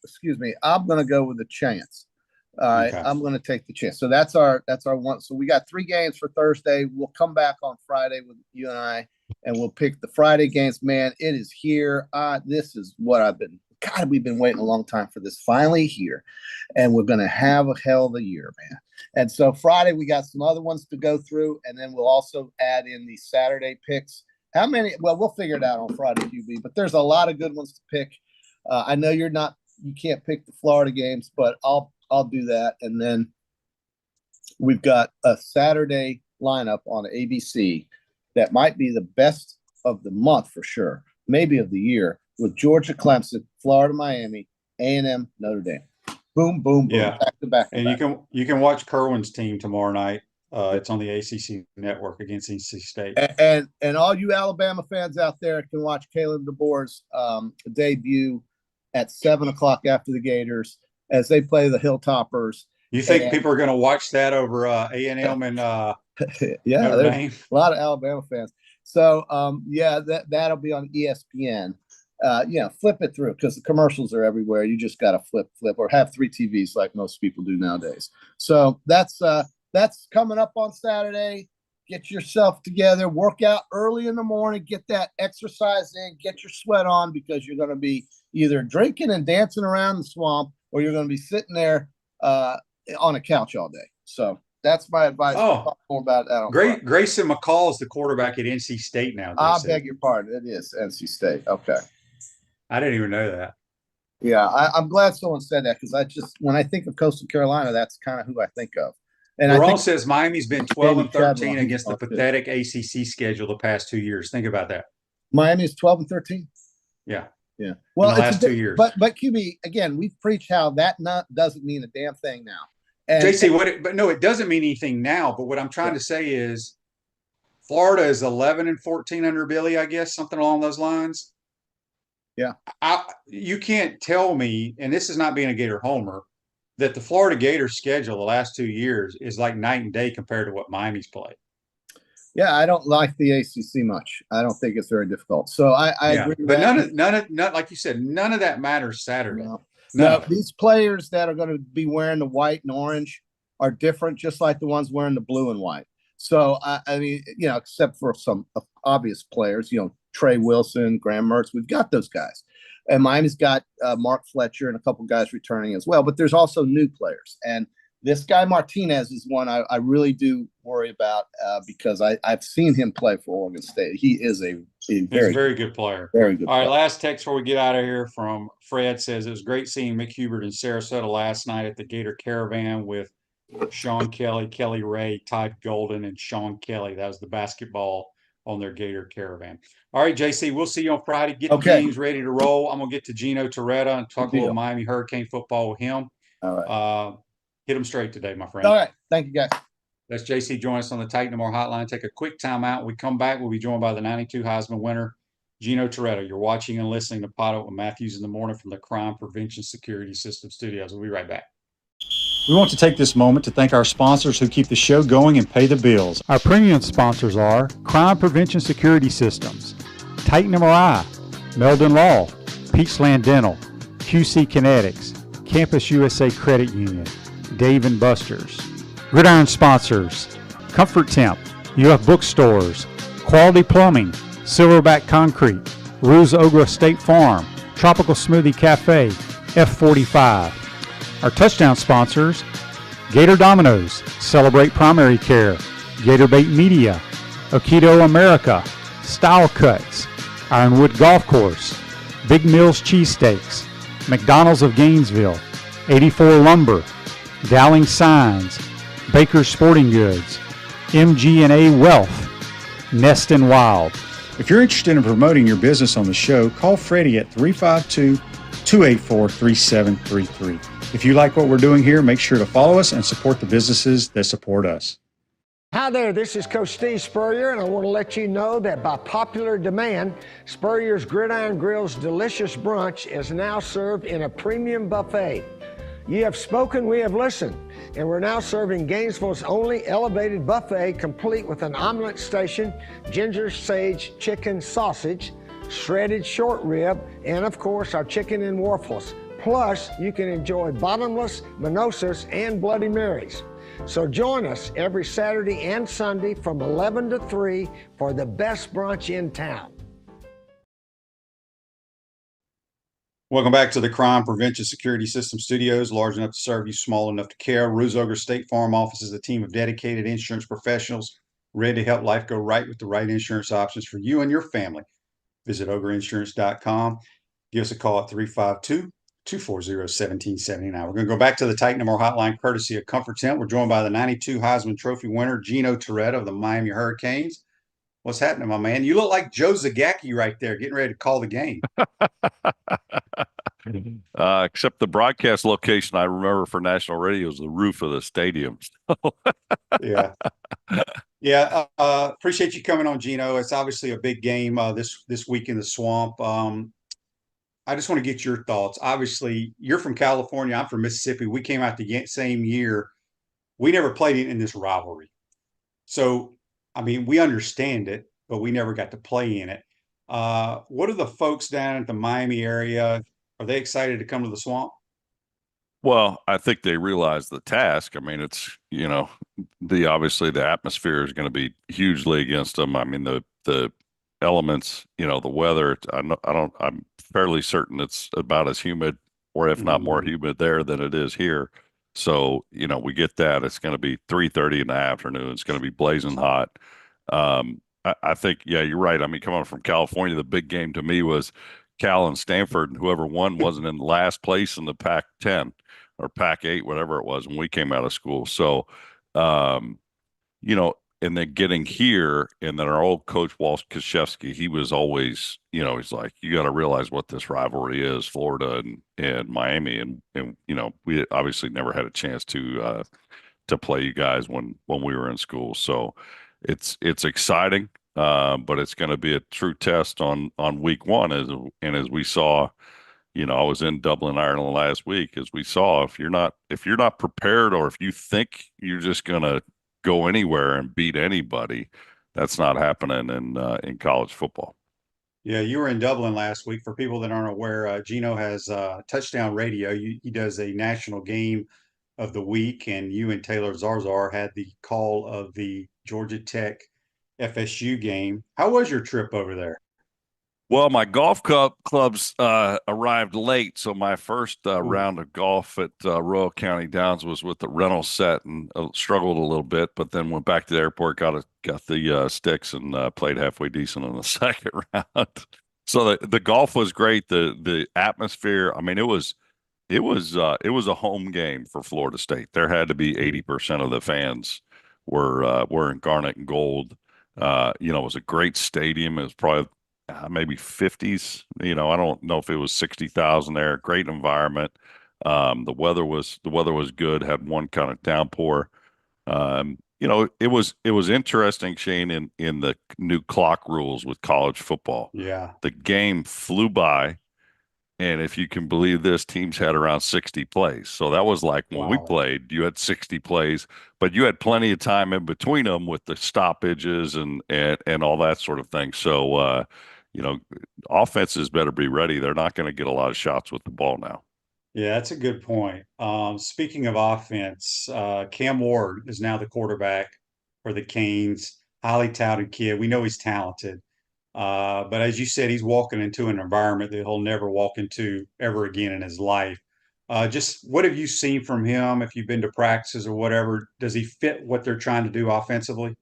[SPEAKER 4] excuse me. I'm going to go with the Chance. All right, okay. I'm going to take the chance. So that's our one. So we got 3 games for Thursday. We'll come back on Friday with you and I, and we'll pick the Friday games. Man, it is here. This is what we've been waiting a long time for this. Finally here, and we're going to have a hell of a year, man. And so Friday we got some other ones to go through, and then we'll also add in the Saturday picks. How many? Well, we'll figure it out on Friday, QB. But there's a lot of good ones to pick. I know you can't pick the Florida games, but I'll do that. And then we've got a Saturday lineup on ABC that might be the best of the month for sure, maybe of the year, with Georgia, Clemson, Florida, Miami, A&M, Notre Dame. Boom, boom, boom.
[SPEAKER 3] Yeah.
[SPEAKER 4] Back to back.
[SPEAKER 3] And you can watch Kerwin's team tomorrow night. It's on the ACC network against NC State.
[SPEAKER 4] And all you Alabama fans out there can watch Kalen DeBoer's debut at 7:00 after the Gators as they play the Hilltoppers.
[SPEAKER 3] You think people are going to watch that over A&M and
[SPEAKER 4] yeah,
[SPEAKER 3] Notre Dame?
[SPEAKER 4] A lot of Alabama fans. So that'll be on ESPN. flip it through because the commercials are everywhere. You just got to flip, or have 3 TVs like most people do nowadays. So that's coming up on Saturday. Get yourself together, work out early in the morning, get that exercise in, get your sweat on, because you're going to be either drinking and dancing around the swamp, or you're going to be sitting there on a couch all day. So that's my advice.
[SPEAKER 3] Oh,
[SPEAKER 4] talk more about that.
[SPEAKER 3] Grayson McCall is the quarterback at NC State now.
[SPEAKER 4] I beg your pardon. It is NC State. Okay.
[SPEAKER 3] I didn't even know that.
[SPEAKER 4] Yeah, I'm glad someone said that, because when I think of Coastal Carolina, that's kind of who I think of. And
[SPEAKER 3] Ron says Miami's been 12-13 against the pathetic ACC schedule the past 2 years. Think about that.
[SPEAKER 4] Miami is 12-13.
[SPEAKER 3] Yeah.
[SPEAKER 4] Well,
[SPEAKER 3] in the last 2 years.
[SPEAKER 4] But QB, again, we've preached how that doesn't mean a damn thing now. And,
[SPEAKER 3] JC, it doesn't mean anything now. But what I'm trying to say is, Florida is 11-14 under Billy, I guess, something along those lines.
[SPEAKER 4] Yeah.
[SPEAKER 3] You can't tell me, and this is not being a Gator homer, that the Florida Gators schedule the last 2 years is like night and day compared to what Miami's played.
[SPEAKER 4] Yeah, I don't like the ACC much. I don't think it's very difficult. So I agree with
[SPEAKER 3] but
[SPEAKER 4] that.
[SPEAKER 3] none of like you said, none of that matters Saturday.
[SPEAKER 4] No, these players that are going to be wearing the white and orange are different, just like the ones wearing the blue and white. So I mean, except for some obvious players, Trey Wilson, Graham Mertz, we've got those guys. And Miami's got Mark Fletcher and a couple guys returning as well. But there's also new players. And this guy Martinez is one I really do worry about because I've seen him play for Oregon State. He is a very good player. Very good.
[SPEAKER 3] All right, last text before we get out of here from Fred says, it was great seeing Mick Hubert in Sarasota last night at the Gator Caravan with Sean Kelly, Kelly Ray, Todd Golden, and Sean Kelly. That was the basketball on their Gator Caravan. All right, JC, we'll see you on Friday. Get the games ready to roll. I'm going to get to Gino Toretta and talk a little Miami Hurricane football with him.
[SPEAKER 4] All right.
[SPEAKER 3] Hit them straight today, my friend.
[SPEAKER 4] All right. Thank you, guys.
[SPEAKER 3] That's JC. Join us on the Titan More Hotline. Take a quick timeout. When we come back, we'll be joined by the 92 Heisman winner, Gino Toretta. You're watching and listening to PodUp with Matthews in the Morning from the Crime Prevention Security System Studios. We'll be right back. We want to take this moment to thank our sponsors who keep the show going and pay the bills.
[SPEAKER 5] Our premium sponsors are Crime Prevention Security Systems, Titan MRI, Meldon Law, Peachland Dental, QC Kinetics, Campus USA Credit Union, Dave & Buster's. Gridiron sponsors, Comfort Temp, UF Bookstores, Quality Plumbing, Silverback Concrete, Ruse Ogra State Farm, Tropical Smoothie Cafe, F45. Our touchdown sponsors, Gator Dominoes, Celebrate Primary Care, Gator Bait Media, Aikido America, Style Cuts, Ironwood Golf Course, Big Mills Cheesesteaks, McDonald's of Gainesville, 84 Lumber, Dowling Signs, Baker's Sporting Goods, MG&A Wealth, Nest and Wild.
[SPEAKER 3] If you're interested in promoting your business on the show, call Freddie at 352-284-3733. If you like what we're doing here, make sure to follow us and support the businesses that support us.
[SPEAKER 6] Hi there, this is Coach Steve Spurrier, and I want to let you know that by popular demand, Spurrier's Gridiron Grill's delicious brunch is now served in a premium buffet. You have spoken, we have listened, and we're now serving Gainesville's only elevated buffet, complete with an omelet station, ginger sage chicken sausage, shredded short rib, and of course our chicken and waffles. Plus, you can enjoy bottomless mimosas and Bloody Marys. So join us every Saturday and Sunday from 11 to 3 for the best brunch in town.
[SPEAKER 3] Welcome back to the Crime Prevention Security System Studios, large enough to serve you, small enough to care. Ruse Ogra State Farm Office is a team of dedicated insurance professionals ready to help life go right with the right insurance options for you and your family. Visit ograinsurance.com. Give us a call at 352-240-1779. We're going to go back to the Titan More Hotline, courtesy of Comfort Tent. We're joined by the 92 Heisman Trophy winner, Gino Toretta of the Miami Hurricanes. What's happening, my man? You look like Joe Zagacki right there, getting ready to call the game.
[SPEAKER 7] Except the broadcast location I remember for national radio is the roof of the stadium.
[SPEAKER 3] Yeah. Appreciate you coming on, Gino. It's obviously a big game this week in the Swamp. I just want to get your thoughts. Obviously, you're from California. I'm from Mississippi. We came out the same year. We never played in this rivalry. So, I mean, we understand it, but we never got to play in it. What are the folks down at the Miami area? Are they excited to come to the Swamp?
[SPEAKER 7] Well, I think they realize the task. I mean, it's, obviously the atmosphere is going to be hugely against them. I mean, the elements, the weather, I'm fairly certain it's about as humid or if not more
[SPEAKER 3] Mhm.
[SPEAKER 7] humid there than it is here. So, we get that. It's going to be 3:30 in the afternoon. It's going to be blazing hot. I think, yeah, you're right. I mean, coming from California, the big game to me was Cal and Stanford, and whoever won wasn't in last place in the Pac-10 or Pac-8, whatever it was when we came out of school. So, um, you know, and then getting here, and then our old coach Walt Krzyzewski, he was always, he's like, you got to realize what this rivalry is, Florida and Miami, and we obviously never had a chance to play you guys when we were in school. So it's exciting, but it's going to be a true test on week one, as we saw. I was in Dublin, Ireland last week, as we saw, if you're not prepared, or if you think you're just gonna go anywhere and beat anybody, that's not happening in college football.
[SPEAKER 3] Yeah, you were in Dublin last week. For people that aren't aware, Gino has touchdown radio. He does a national game of the week, and you and Taylor Zarzar had the call of the Georgia Tech FSU game. How was your trip over there?
[SPEAKER 7] Well, my golf clubs arrived late, so my first
[SPEAKER 3] Ooh.
[SPEAKER 7] round of golf at Royal County Downs was with the rental set, and struggled a little bit, but then went back to the airport, got the sticks, and played halfway decent in the second round. So the golf was great. The atmosphere. I mean, it was a home game for Florida State. There had to be 80% of the fans were in garnet and gold. It was a great stadium. It was probably maybe 50s. I don't know if it was 60,000 there. Great environment. The weather was good. Had one kind of downpour. It was interesting, Shane, in the new clock rules with college football.
[SPEAKER 3] Yeah.
[SPEAKER 7] The game flew by, and if you can believe this, teams had around 60 plays. So that was like when we
[SPEAKER 3] Wow.
[SPEAKER 7] played, you had 60 plays, but you had plenty of time in between them with the stoppages and all that sort of thing. So, you know, offenses better be ready. They're not going to get a lot of shots with the ball now.
[SPEAKER 3] Yeah, that's a good point. Speaking of offense, Cam Ward is now the quarterback for the Canes. Highly touted kid. We know he's talented. But as you said, he's walking into an environment that he'll never walk into ever again in his life. Just what have you seen from him? If you've been to practices or whatever, does he fit what they're trying to do offensively?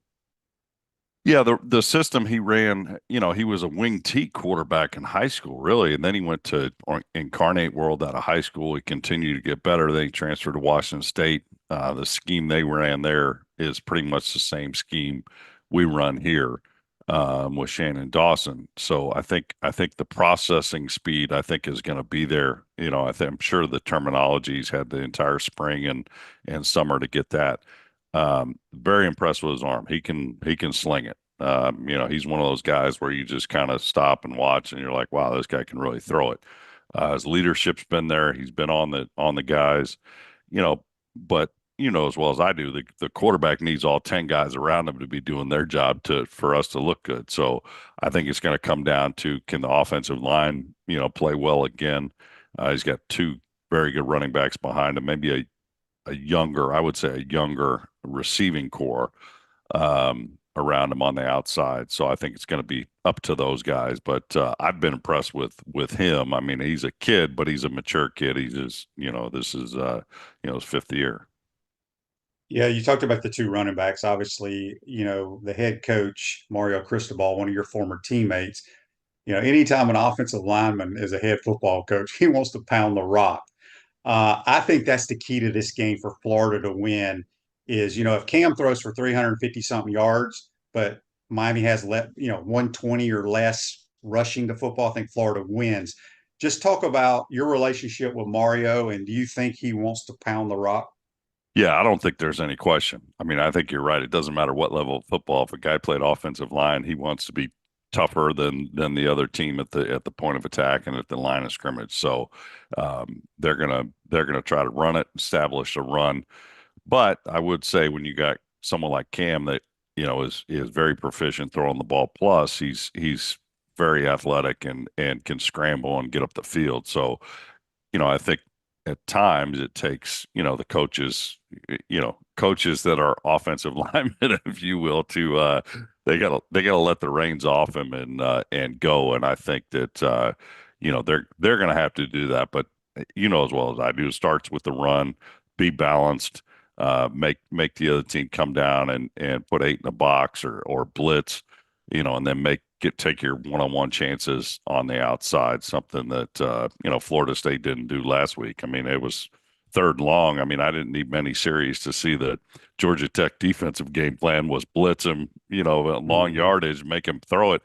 [SPEAKER 7] Yeah, the system he ran, he was a wing T quarterback in high school, really, and then he went to Incarnate World out of high school. He continued to get better. Then he transferred to Washington State. The scheme they ran there is pretty much the same scheme we run here, with Shannon Dawson. So I think the processing speed, I think, is going to be there. I'm sure the terminology's had the entire spring and summer to get that. Very impressed with his arm. He can sling it. He's one of those guys where you just kind of stop and watch, and you're like, wow, this guy can really throw it. His leadership's been there. He's been on the guys, but as well as I do, the quarterback needs all 10 guys around him to be doing their job for us to look good. So I think it's going to come down to, can the offensive line, play well again? He's got two very good running backs behind him, maybe I would say a younger receiving core around him on the outside. So I think it's going to be up to those guys. But I've been impressed with him. I mean, he's a kid, but he's a mature kid. He's just, this is his fifth year.
[SPEAKER 3] Yeah, you talked about the two running backs. Obviously, the head coach, Mario Cristobal, one of your former teammates. Anytime an offensive lineman is a head football coach, he wants to pound the rock. I think that's the key to this game for Florida to win is, if Cam throws for 350 something yards, but Miami has 120 or less rushing the football, I think Florida wins. Just talk about your relationship with Mario, and do you think he wants to pound the rock?
[SPEAKER 7] Yeah, I don't think there's any question. I mean, I think you're right. It doesn't matter what level of football. If a guy played offensive line, he wants to be tougher than the other team at the point of attack and at the line of scrimmage. So they're gonna try to run it, establish a run. But I would say, when you got someone like Cam that is very proficient throwing the ball, plus he's very athletic and can scramble and get up the field. So, I think at times it takes, the coaches that are offensive linemen, if you will, to they gotta let the reins off him and go. And I think that they're gonna have to do that. But as well as I do, it starts with the run, be balanced, make the other team come down and put 8 in the box or blitz, and then take your one-on-one chances on the outside, something that Florida State didn't do last week. I mean, it was 3rd and long. I mean, I didn't need many series to see that Georgia Tech defensive game plan was blitz him, long yardage, make him throw it.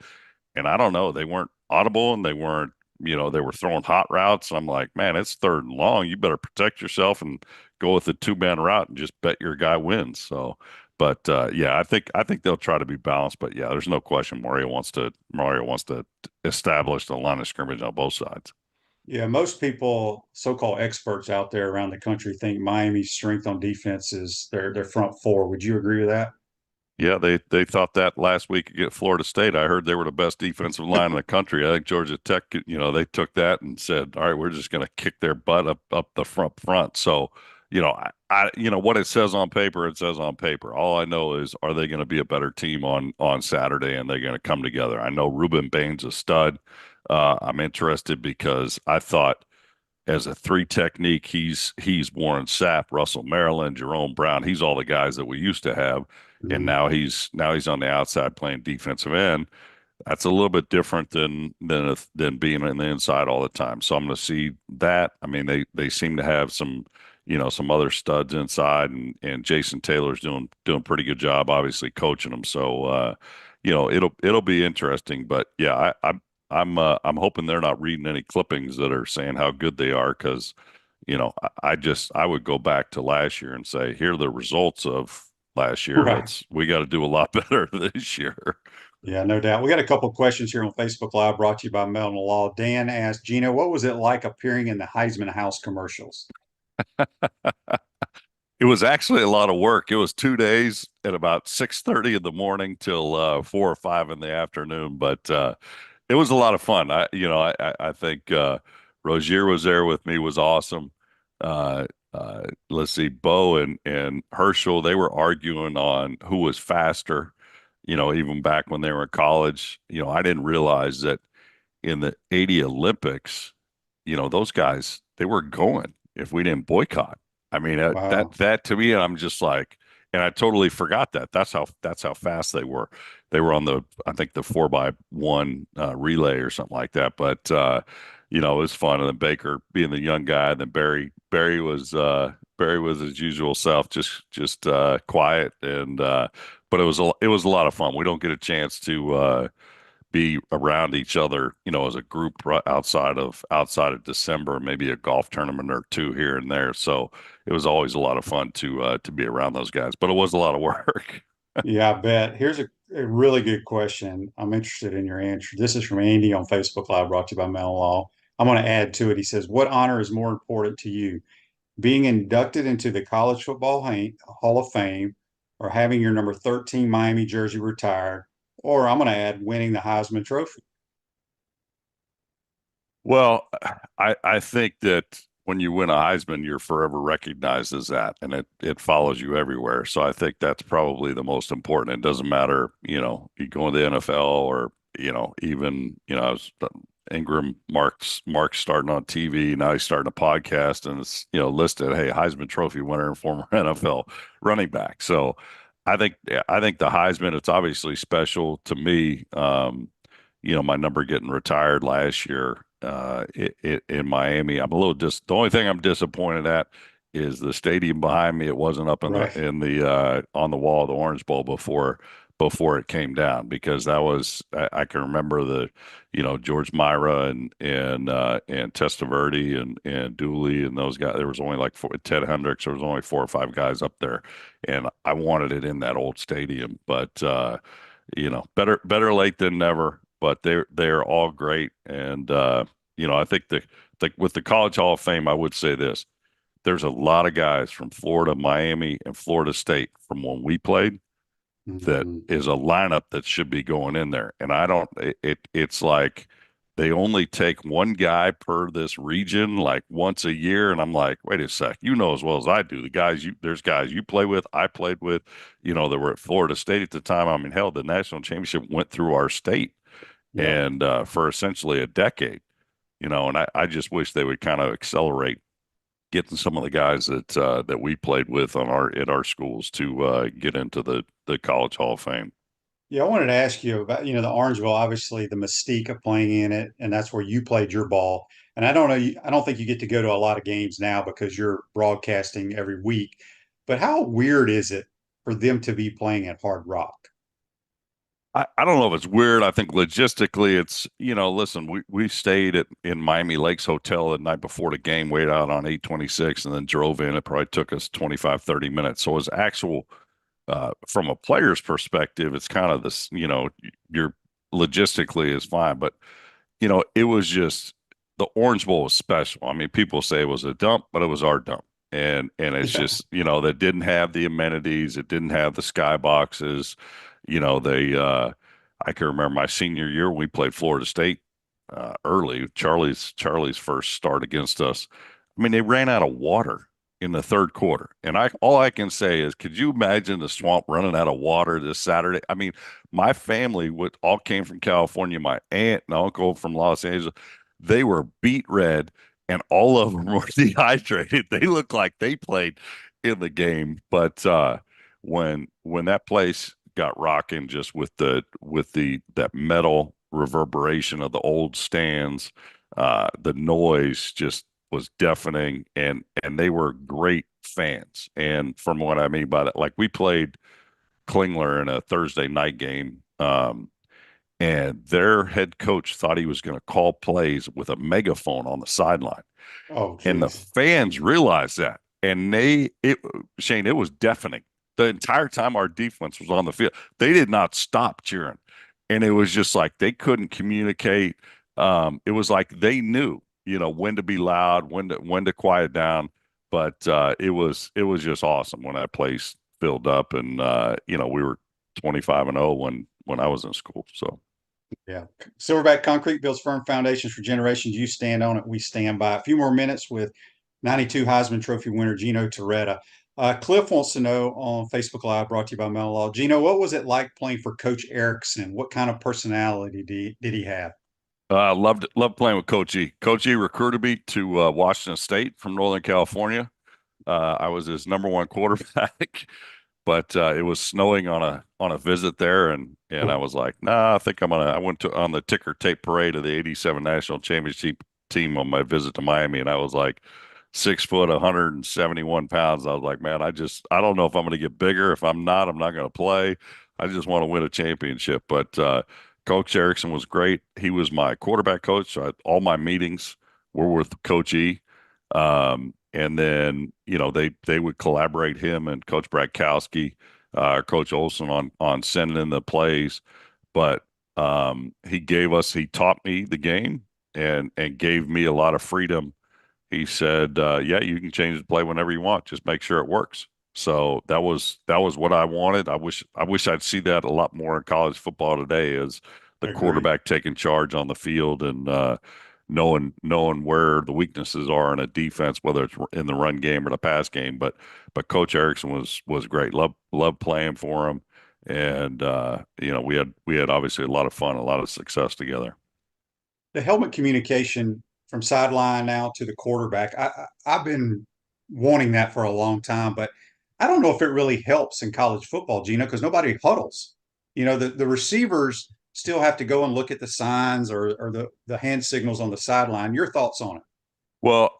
[SPEAKER 7] And I don't know, they weren't audible and they weren't, they were throwing hot routes. I'm like, man, it's 3rd and long. You better protect yourself and go with the 2-man route and just bet your guy wins. So, but yeah, I think they'll try to be balanced. But yeah, there's no question Mario wants to establish the line of scrimmage on both sides.
[SPEAKER 3] Yeah, most people, so-called experts out there around the country, think Miami's strength on defense is their front four. Would you agree with that?
[SPEAKER 7] Yeah, they thought that last week against Florida State. I heard they were the best defensive line in the country. I think Georgia Tech, they took that and said, all right, we're just going to kick their butt up the front. So, I what it says on paper, it says on paper. All I know is, are they going to be a better team on Saturday, and they're going to come together? I know Ruben Bain's a stud. I'm interested because I thought as a 3 technique, he's Warren Sapp, Russell Maryland, Jerome Brown. He's all the guys that we used to have. And now he's on the outside playing defensive end. That's a little bit different than being in the inside all the time. So I'm going to see that. I mean, they seem to have some other studs inside, and Jason Taylor's doing a pretty good job, obviously coaching them. So it'll be interesting. But yeah, I'm hoping they're not reading any clippings that are saying how good they are, because I would go back to last year and say, here are the results of last year.
[SPEAKER 3] Right.
[SPEAKER 7] We got to do a lot better this year.
[SPEAKER 3] Yeah, no doubt. We got a couple of questions here on Facebook Live brought to you by Melton Law. Dan asked, Gino, what was it like appearing in the Heisman House commercials?
[SPEAKER 7] It was actually a lot of work. It was 2 days at about 6:30 in the morning till 4 or 5 in the afternoon. But it was a lot of fun. I think Rozier was there with me, was awesome. Let's see, Bo and Herschel, they were arguing on who was faster, even back when they were in college. I didn't realize that in the 80 Olympics, those guys, they were going if we didn't boycott. I mean,
[SPEAKER 3] Wow.
[SPEAKER 7] that to me, I'm just like, and I totally forgot that. That's how fast they were. They were on I think the 4x1 relay or something like that. But it was fun. And then Baker being the young guy, and then Barry was his usual self, just quiet, and but it was a lot of fun. We don't get a chance to be around each other, as a group outside of December, maybe a golf tournament or 2 here and there. So it was always a lot of fun to be around those guys, but it was a lot of work.
[SPEAKER 3] Yeah, I bet. Here's a really good question. I'm interested in your answer. This is from Andy on Facebook Live, brought to you by Melton Law. I'm going to add to it. He says, what honor is more important to you, being inducted into the College Football Hall of Fame, or having your number 13 Miami jersey retired, or I'm going to add winning the Heisman Trophy?
[SPEAKER 7] Well, I think that when you win a Heisman, you're forever recognized as that, and it follows you everywhere. So I think that's probably the most important. It doesn't matter, you go into the NFL or, even, Ingram Mark's starting on TV. Now he's starting a podcast, and it's, listed, hey, Heisman Trophy winner and former NFL running back. So I think the Heisman, it's obviously special to me. My number getting retired last year in Miami. I'm a little the only thing I'm disappointed at is the stadium behind me. It wasn't up in the on the wall of the Orange Bowl before it came down, because that was, I can remember the George Myra and Testaverde and Dooley and those guys. There was only like Ted Hendricks. There was only 4 or 5 guys up there, and I wanted it in that old stadium. But better late than never. But they're all great, and I think with the College Hall of Fame, I would say this: there's a lot of guys from Florida, Miami, and Florida State from when we played that is a lineup that should be going in there. And I don't, it's like they only take one guy per this region, like once a year. And I'm like, wait a sec, you know as well as I do, there's guys you play with, I played with, that were at Florida State at the time. I mean, hell, the national championship went through our state and for essentially a decade, and I just wish they would kind of accelerate getting some of the guys that we played with at our schools to get into the College Hall of Fame.
[SPEAKER 3] Yeah, I wanted to ask you about, the Orangeville, obviously the mystique of playing in it, and that's where you played your ball. And I don't think you get to go to a lot of games now because you're broadcasting every week. But how weird is it for them to be playing at Hard Rock?
[SPEAKER 7] I don't know if it's weird. I think logistically it's, listen, we stayed in Miami Lakes Hotel the night before the game, waited out on 826 and then drove in. It probably took us 25, 30 minutes. So it was actual, from a player's perspective, it's kind of this, you're logistically is fine, but it was just the Orange Bowl was special. I mean, people say it was a dump, but it was our dump. And it's just, that didn't have the amenities. It didn't have the skyboxes. I can remember my senior year when we played Florida State early. Charlie's first start against us. I mean, they ran out of water in the third quarter, and all I can say is, could you imagine the Swamp running out of water this Saturday? I mean, my family all came from California. My aunt and uncle from Los Angeles. They were beet red, and all of them were dehydrated. They looked like they played in the game, but when that place got rocking, just with that metal reverberation of the old stands, the noise just was deafening, and they were great fans. And from what I mean by that, like we played Klingler in a Thursday night game, and their head coach thought he was going to call plays with a megaphone on the sideline.
[SPEAKER 3] Oh, geez.
[SPEAKER 7] And the fans realized that, and Shane, it was deafening. The entire time our defense was on the field, they did not stop cheering. And it was just like they couldn't communicate. It was like they knew, when to be loud, when to quiet down. But it was just awesome when that place filled up. And, we were 25-0 when I was in school. So,
[SPEAKER 3] yeah. Silverback Concrete builds firm foundations for generations. You stand on it. We stand by. A few more minutes with 92 Heisman Trophy winner Gino Toretta. Cliff wants to know on Facebook Live, brought to you by Mellon Law. Gino, what was it like playing for Coach Erickson? What kind of personality did he have?
[SPEAKER 7] Loved playing with Coach E. Coach E recruited me to Washington State from Northern California. I was his number one quarterback, but it was snowing on a visit there, and I was like, nah, I think I went on the ticker tape parade of the '87 National Championship team on my visit to Miami, and I was like 6 foot, 171 pounds. I was like, man, I don't know if I'm going to get bigger. If I'm not going to play. I just want to win a championship. But Coach Erickson was great. He was my quarterback coach. So all my meetings were with Coach E. And then, they would collaborate, him and Coach Bradkowski, Coach Olson on sending in the plays. But he taught me the game and gave me a lot of freedom. He said, yeah, you can change the play whenever you want. Just make sure it works. So that was what I wanted. I wish I'd see that a lot more in college football today, is the quarterback taking charge on the field and knowing where the weaknesses are in a defense, whether it's in the run game or the pass game. But Coach Erickson was great. Loved playing for him. And we had obviously a lot of fun, a lot of success together.
[SPEAKER 3] The helmet communication from sideline now to the quarterback, I've been wanting that for a long time, but I don't know if it really helps in college football, Gino, because nobody huddles. The receivers still have to go and look at the signs or the hand signals on the sideline. Your thoughts on it?
[SPEAKER 7] Well,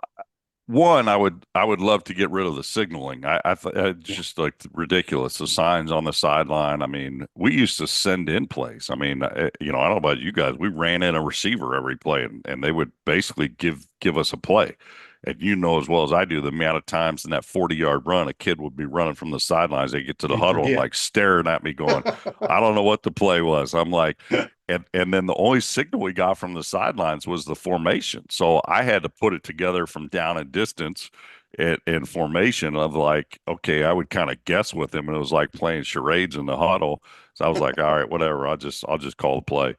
[SPEAKER 7] one, I would love to get rid of the signaling. It's just like ridiculous. The signs on the sideline. I mean, we used to send in plays. I mean, I don't know about you guys. We ran in a receiver every play, and they would basically give us a play. And as well as I do, the amount of times in that 40-yard run, a kid would be running from the sidelines. They get to the huddle, like staring at me going, I don't know what the play was. I'm like, and then the only signal we got from the sidelines was the formation. So I had to put it together from down and distance, in formation of like, okay, I would kind of guess with him, and it was like playing charades in the huddle. So I was like, all right, whatever. I'll just call the play.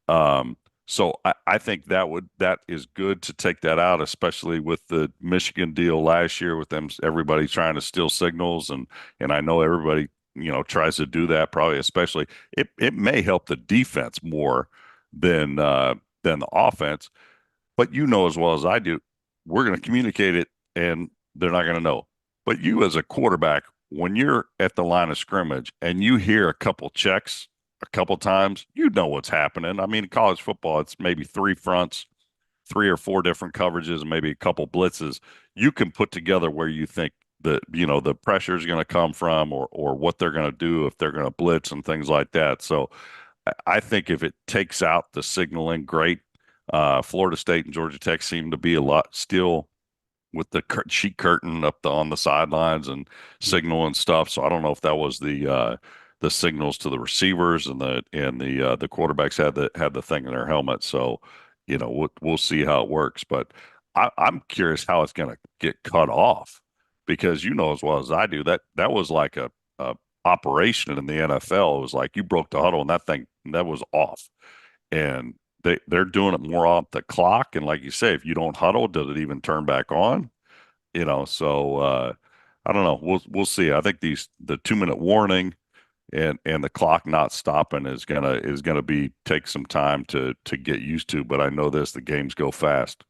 [SPEAKER 7] Um, so I think that is good to take that out, especially with the Michigan deal last year with them, everybody trying to steal signals, and I know everybody, tries to do that probably, especially it may help the defense more than the offense. But you know as well as I do, we're going to communicate it and they're not going to know. But you as a quarterback, when you're at the line of scrimmage and you hear a couple checks a couple times, you know what's happening. I mean, in college football, it's maybe three fronts, three or four different coverages, and maybe a couple blitzes. You can put together where you think the pressure is going to come from, or what they're going to do if they're going to blitz and things like that. So I think if it takes out the signaling, great. Florida State and Georgia Tech seem to be a lot still with the sheet curtain on the sidelines and signal and stuff. So I don't know if that was the signals to the receivers, and the quarterbacks had the thing in their helmet. So we'll see how it works. But I'm curious how it's going to get cut off, because you know as well as I do that was like a operation in the NFL. It was like you broke the huddle and that was off, and they're doing it more off the clock. And like you say, if you don't huddle, does it even turn back on? So I don't know. We'll see. I think the 2-minute warning and the clock not stopping is gonna take some time to get used to. But I know the games go fast.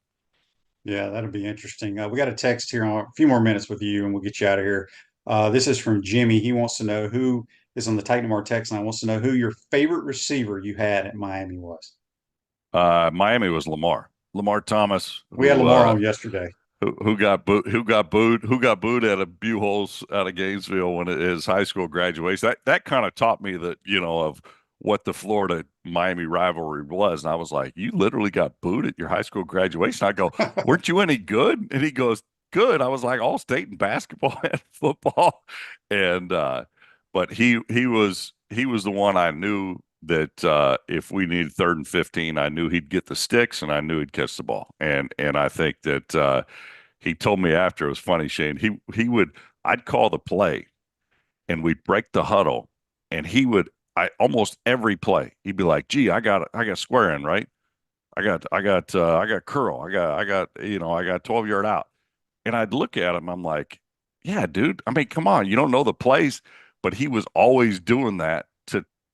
[SPEAKER 3] Yeah, that'll be interesting. We got a text here on a few more minutes with you, and we'll get you out of here. This is from Jimmy. He wants to know who is on the Titan Mar text line. Wants to know who your favorite receiver you had at Miami was.
[SPEAKER 7] Miami was Lamar Thomas.
[SPEAKER 3] We had Lamar on yesterday.
[SPEAKER 7] Who got booed at a Buchholz out of Gainesville when his high school graduation. That kind of taught me that, of what the Florida Miami rivalry was. And I was like, you literally got booed at your high school graduation. I go, weren't you any good? And he goes, good. I was like, all state in basketball and football. And but he was the one I knew that if we needed 3rd and 15, I knew he'd get the sticks and I knew he'd catch the ball. And I think that he told me after, it was funny, Shane, I'd call the play and we'd break the huddle, and almost every play, he'd be like, gee, I got square in, right? I got curl. I got 12-yard out. And I'd look at him, I'm like, yeah, dude, I mean, come on, you don't know the plays. But he was always doing that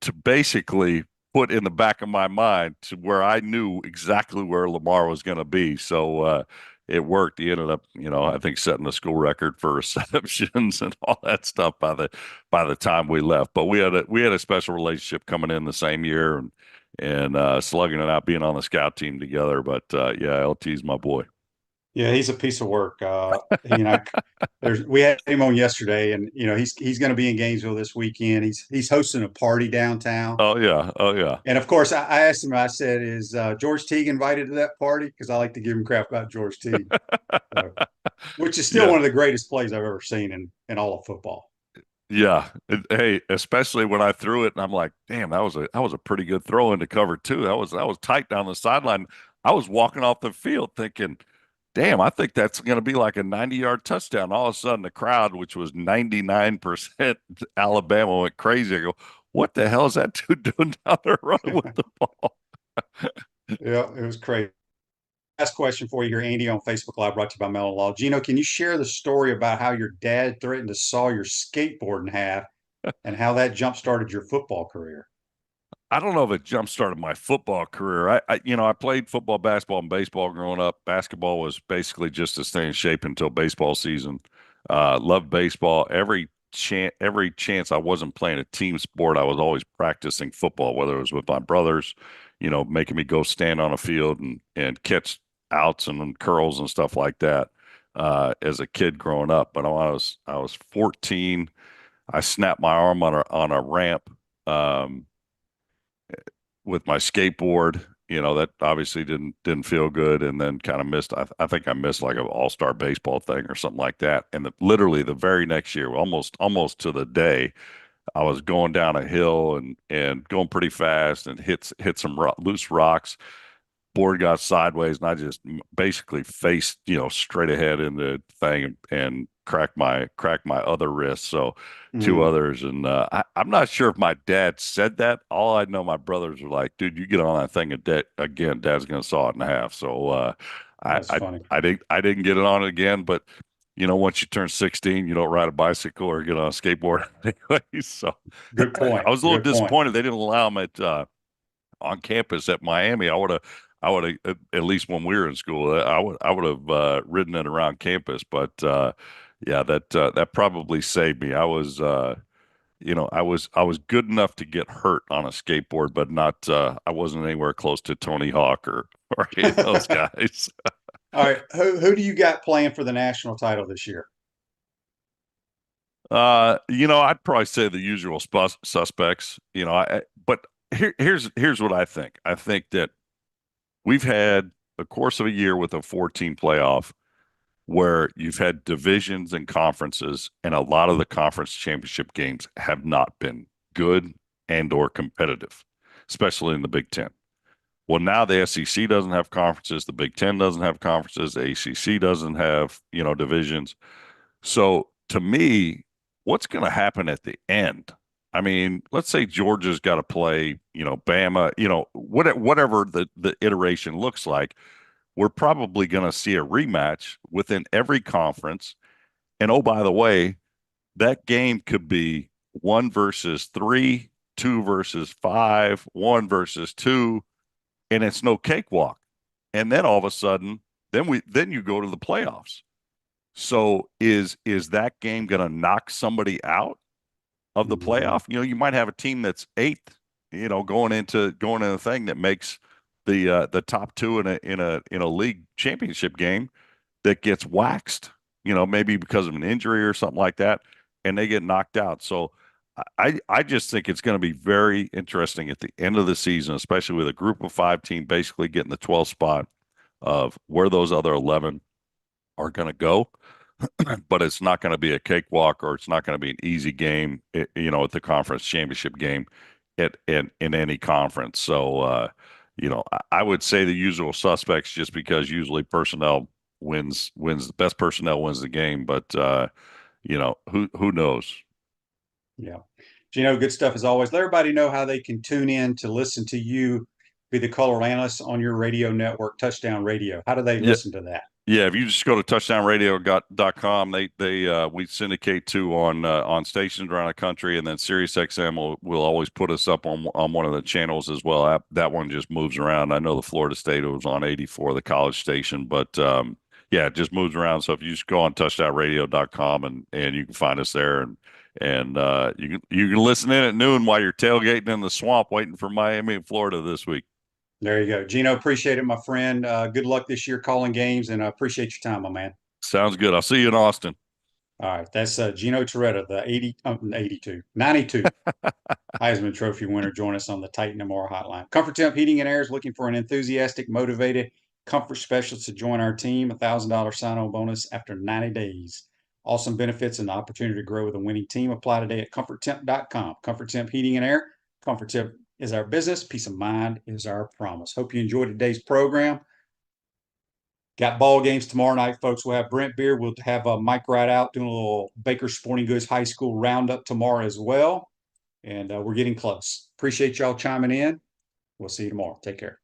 [SPEAKER 7] to basically put in the back of my mind to where I knew exactly where Lamar was going to be. So it worked. He ended up, I think setting the school record for receptions and all that stuff by the time we left. But we had a special relationship coming in the same year and slugging it out, being on the scout team together. But yeah, LT's my boy.
[SPEAKER 3] Yeah, he's a piece of work. We had him on yesterday, and he's going to be in Gainesville this weekend. He's hosting a party downtown.
[SPEAKER 7] Oh yeah.
[SPEAKER 3] And of course, I asked him. I said, "Is George Teague invited to that party?" Because I like to give him crap about George Teague, which is still one of the greatest plays I've ever seen in all of football.
[SPEAKER 7] Yeah. Hey, especially when I threw it, and I'm like, damn, that was a pretty good throw into cover two. That was tight down the sideline. I was walking off the field thinking, damn, I think that's going to be like a 90-yard touchdown. All of a sudden, the crowd, which was 99% Alabama, went crazy. I go, what the hell is that dude doing down there running with the ball?
[SPEAKER 3] Yeah, it was crazy. Last question for you here, Andy, on Facebook Live, brought to you by Mellon Law. Gino, can you share the story about how your dad threatened to saw your skateboard in half and how that jump-started your football career?
[SPEAKER 7] I don't know if it jump-started my football career. I played football, basketball, and baseball growing up. Basketball was basically just to stay in shape until baseball season. Loved baseball. Every chance I wasn't playing a team sport, I was always practicing football, whether it was with my brothers, making me go stand on a field and catch outs and curls and stuff like that as a kid growing up. But when I was 14, I snapped my arm on a ramp. With my skateboard, that obviously didn't feel good, and then kind of missed. I think I missed like an all-star baseball thing or something like that. And literally the very next year, almost to the day, I was going down a hill and going pretty fast and hit some loose rocks. board got sideways, and I just basically faced, straight ahead in the thing and cracked my other wrist. So two others. And I'm not sure if my dad said that. All I know, my brothers were like, dude, you get on that thing again, Dad's going to saw it in half. So
[SPEAKER 3] That's funny.
[SPEAKER 7] I didn't get it on it again, but once you turn 16, you don't ride a bicycle or get on a skateboard anyway. So
[SPEAKER 3] good point.
[SPEAKER 7] I was a little disappointed they didn't allow them on campus at Miami. I would have at least when we were in school, I would have ridden it around campus. But yeah, that probably saved me. I was I was good enough to get hurt on a skateboard, but not I wasn't anywhere close to Tony Hawk or any of those guys.
[SPEAKER 3] All right, who do you got playing for the national title this year?
[SPEAKER 7] I'd probably say the usual suspects. But here's what I think. I think that we've had the course of a year with a 14 playoff where you've had divisions and conferences, and a lot of the conference championship games have not been good and or competitive, especially in the Big Ten. Well, now the SEC doesn't have conferences, the Big Ten doesn't have conferences, the ACC doesn't have, divisions. So to me, what's going to happen at the end? I mean, let's say Georgia's got to play, Bama, whatever the iteration looks like. We're probably going to see a rematch within every conference. And oh, by the way, that game could be 1 versus 3, 2 versus 5, 1 versus 2, and it's no cakewalk. And then all of a sudden, then you go to the playoffs. So is that game going to knock somebody out of the playoff? You might have a team that's 8th, going into the thing that makes the top 2 in a league championship game that gets waxed, maybe because of an injury or something like that, and they get knocked out. So I just think it's going to be very interesting at the end of the season, especially with a group of 5 team basically getting the 12th spot of where those other 11 are going to go. But it's not going to be a cakewalk, or it's not going to be an easy game, at the conference championship game in any conference. So, I would say the usual suspects, just because usually personnel wins the best personnel wins the game. But, who knows?
[SPEAKER 3] Yeah. Gino, good stuff as always. Let everybody know how they can tune in to listen to you be the color analyst on your radio network, Touchdown Radio. How do they listen to that?
[SPEAKER 7] Yeah, if you just go to touchdownradio.com, we syndicate to on stations around the country, and then SiriusXM will always put us up on one of the channels as well. That one just moves around. I know the Florida State was on 84, the college station, but yeah, it just moves around. So if you just go on touchdownradio.com and you can find us there, and you can listen in at noon while you're tailgating in the swamp waiting for Miami and Florida this week.
[SPEAKER 3] There you go. Gino, appreciate it, my friend. Good luck this year calling games, and I appreciate your time, my man.
[SPEAKER 7] Sounds good. I'll see you in Austin.
[SPEAKER 3] All right. That's Geno Toretta, the 92 Heisman Trophy winner. Join us on the Titan MR hotline. Comfort Temp Heating and Air is looking for an enthusiastic, motivated comfort specialist to join our team. $1,000 sign-on bonus after 90 days. Awesome benefits and the opportunity to grow with a winning team. Apply today at comforttemp.com. Comfort Temp Heating and Air. Comfort Temp is our business. Peace of mind is our promise. Hope you enjoyed today's program. Got ball games tomorrow night, folks. We'll have Brent Beard. We'll have Mike right out doing a little Baker Sporting Goods High School roundup tomorrow as well. And we're getting close. Appreciate y'all chiming in. We'll see you tomorrow. Take care.